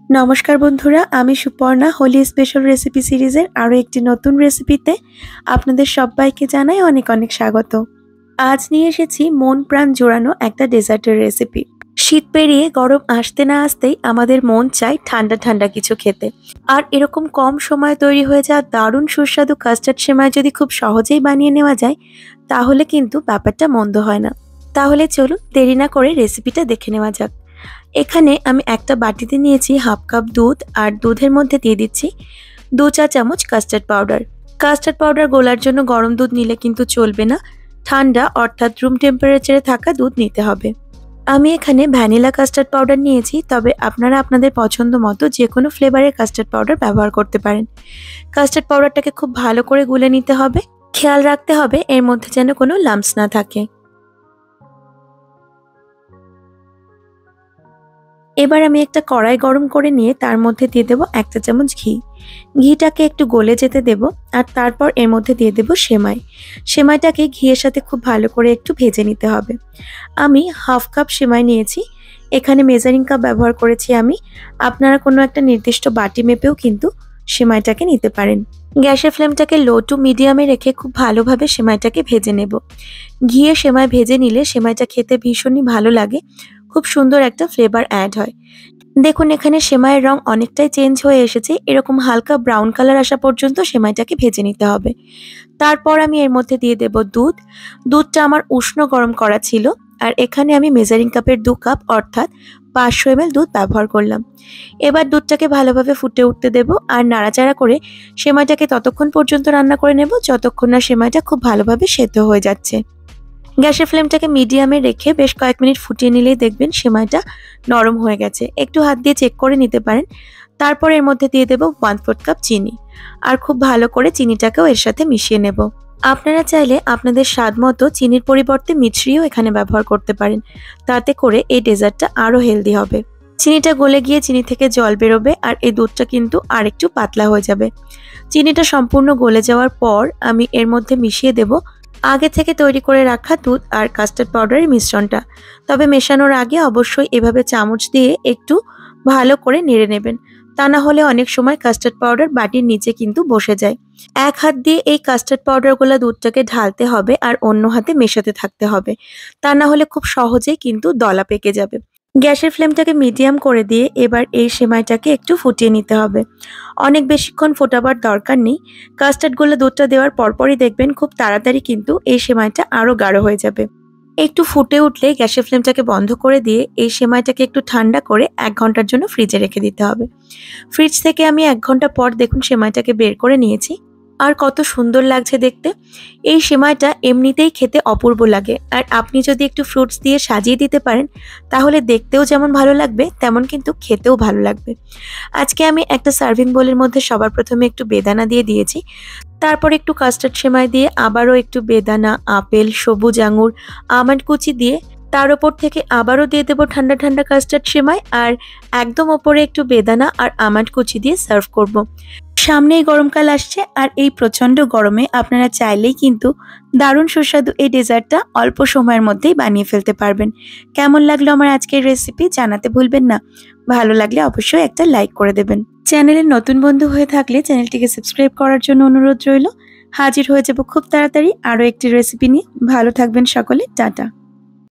নমস্কার বন্ধুরা, আমি সুপর্ণা হোলি স্পেশাল রেসিপি সিরিজের আরও একটি নতুন রেসিপিতে আপনাদের সবাইকে জানাই অনেক অনেক স্বাগত। আজ নিয়ে এসেছি মন প্রাণ জোড়ানো একটা ডেজার্টের রেসিপি। শীত পেরিয়ে গরম আসতে না আসতেই আমাদের মন চায় ঠান্ডা ঠান্ডা কিছু খেতে, আর এরকম কম সময়ে তৈরি হয়ে যাওয়া দারুণ সুস্বাদু কাস্টার্ড সেমাই যদি খুব সহজেই বানিয়ে নেওয়া যায় তাহলে কিন্তু ব্যাপারটা মন্দ হয় না। তাহলে চলুন দেরি না করে রেসিপিটা দেখে নেওয়া যাক। এখানে আমি একটা বাটিতে নিয়েছি হাফ কাপ দুধ, আর দুধের মধ্যে দিয়ে দিচ্ছি 2 চা চামচ কাস্টার্ড পাউডার। কাস্টার্ড পাউডার গোলার জন্য গরম দুধ নিলে কিন্তু চলবে না, ঠান্ডা অর্থাৎ রুম টেম্পারেচারে থাকা দুধ নিতে হবে। আমি এখানে ভ্যানিলা কাস্টার্ড পাউডার নিয়েছি, তবে আপনারা আপনাদের পছন্দ মতো যে কোনো ফ্লেভারের কাস্টার্ড পাউডার ব্যবহার করতে পারেন। কাস্টার্ড পাউডারটাকে খুব ভালো করে গুলে নিতে হবে, খেয়াল রাখতে হবে এর মধ্যে যেন কোনো লাম্পস না থাকে। এবার আমি একটা কড়াই গরম করে নিয়ে তার মধ্যে দিয়ে দেবো 1 চা চামচ ঘি। ঘিটাকে একটু গলে যেতে দেব, আর তারপর এর মধ্যে দিয়ে দেবো সেমাই। সেমাইটাকে ঘিয়ের সাথে খুব ভালো করে একটু ভেজে নিতে হবে। আমি হাফ কাপ সেমাই নিয়েছি, এখানে মেজারিং কাপ ব্যবহার করেছি আমি। আপনারা কোনো একটা নির্দিষ্ট বাটি মেপেও কিন্তু সেমাইটাকে নিতে পারেন। গ্যাসের ফ্লেমটাকে লো টু মিডিয়ামে রেখে খুব ভালোভাবে সেমাইটাকে ভেজে নেব। ঘিয়ে সেমাই ভেজে নিলে সেমাইটা খেতে ভীষণই ভালো লাগে, খুব সুন্দর একটা ফ্লেভার অ্যাড হয়। দেখুন এখানে সেমাইয়ের রং অনেকটাই চেঞ্জ হয়ে এসেছে, এরকম হালকা ব্রাউন কালার আসা পর্যন্ত সেমাইটাকে ভেজে নিতে হবে। তারপর আমি এর মধ্যে দিয়ে দেব দুধ। দুধটা আমার উষ্ণ গরম করা ছিল, আর এখানে আমি মেজারিং কাপের 2 কাপ অর্থাৎ 500 ml দুধ ব্যবহার করলাম। এবার দুধটাকে ভালোভাবে ফুটে উঠতে দেব, আর নাড়াচাড়া করে সেমাইটাকে ততক্ষণ পর্যন্ত রান্না করে নেব যতক্ষণ না সেমাইটা খুব ভালোভাবে সেদ্ধ হয়ে যাচ্ছে। গ্যাসের ফ্লেমটাকে মিডিয়ামে রেখে বেশ কয়েক মিনিট ফুটিয়ে নিলেই দেখবেন সেমাইটা নরম হয়ে গেছে। একটু হাত দিয়ে চেক করে নিতে পারেন। তারপর এর মধ্যে দিয়ে দেব 1/4 কাপ চিনি, আর খুব ভালো করে চিনিটাকেও এর সাথে মিশিয়ে নেব। আপনারা চাইলে আপনাদের স্বাদ মতো চিনির পরিবর্তে মিছরিও এখানে ব্যবহার করতে পারেন, তাতে করে এই ডেজার্টটা আরও হেলদি হবে। চিনিটা গলে গিয়ে চিনি থেকে জল বেরোবে, আর এই দুধটা কিন্তু আরেকটু পাতলা হয়ে যাবে। চিনিটা সম্পূর্ণ গলে যাওয়ার পর আমি এর মধ্যে মিশিয়ে দেব আগে থেকে তৈরি করে রাখা দুধ আর কাস্টার্ড পাউডারের মিশ্রণটা। তবে মেশানোর আগে অবশ্যই এভাবে চামচ দিয়ে একটু ভালো করে নেড়ে নেবেন, তা না হলে অনেক সময় কাস্টার্ড পাউডার বাটির নিচে কিন্তু বসে যায়। এক হাত দিয়ে এই কাস্টার্ড পাউডারগুলো দুধটাকে ঢালতে হবে, আর অন্য হাতে মেশাতে থাকতে হবে, তা না হলে খুব সহজেই কিন্তু দলা পেকে যাবে। গ্যাসের ফ্লেমটাকে মিডিয়াম করে দিয়ে এবার এই সেমাইটাকে একটু ফুটিয়ে নিতে হবে। অনেক বেশিক্ষণ ফোটাবার দরকার নেই, কাস্টার্ডগুলো দুধটা দেওয়ার পরপরই দেখবেন খুব তাড়াতাড়ি কিন্তু এই সেমাইটা আরও গাঢ় হয়ে যাবে। একটু ফুটে উঠলে গ্যাসের ফ্লেমটাকে বন্ধ করে দিয়ে এই সেমাইটাকে একটু ঠান্ডা করে 1 ঘন্টার জন্য ফ্রিজে রেখে দিতে হবে। ফ্রিজ থেকে আমি 1 ঘন্টা পর দেখুন সেমাইটাকে বের করে নিয়েছি, আর কত সুন্দর লাগছে দেখতে। এই সেমাইটা এমনিতেই খেতে অপূর্ব লাগে, আর আপনি যদি একটু ফ্রুটস দিয়ে সাজিয়ে দিতে পারেন তাহলে দেখতেও যেমন ভালো লাগবে তেমন কিন্তু খেতেও ভালো লাগবে। আজকে আমি একটা সার্ভিং বোলের মধ্যে সবার প্রথমে একটু বেদানা দিয়ে দিয়েছি, তারপর একটু কাস্টার্ড সেমাই দিয়ে আবারও একটু বেদানা, আপেল, সবুজ আঙুর, আমন্ড কুচি দিয়ে তার ওপর থেকে আবারও দিয়ে দেবো ঠান্ডা ঠান্ডা কাস্টার্ড সেমাই, আর একদম ওপরে একটু বেদানা আর আমন্ড কুচি দিয়ে সার্ভ করব। সামনেই গরমকাল আসছে, আর এই প্রচণ্ড গরমে আপনারা চাইলেই কিন্তু দারুণ সুস্বাদু এই ডেজার্টটা অল্প সময়ের মধ্যেই বানিয়ে ফেলতে পারবেন। কেমন লাগলো আমার আজকের রেসিপি জানাতে ভুলবেন না। ভালো লাগলে অবশ্যই একটা লাইক করে দেবেন। চ্যানেলের নতুন বন্ধু হয়ে থাকলে চ্যানেলটিকে সাবস্ক্রাইব করার জন্য অনুরোধ রইল। হাজির হয়ে যাব খুব তাড়াতাড়ি আরও একটি রেসিপি নিয়ে। ভালো থাকবেন সকলে, টাটা।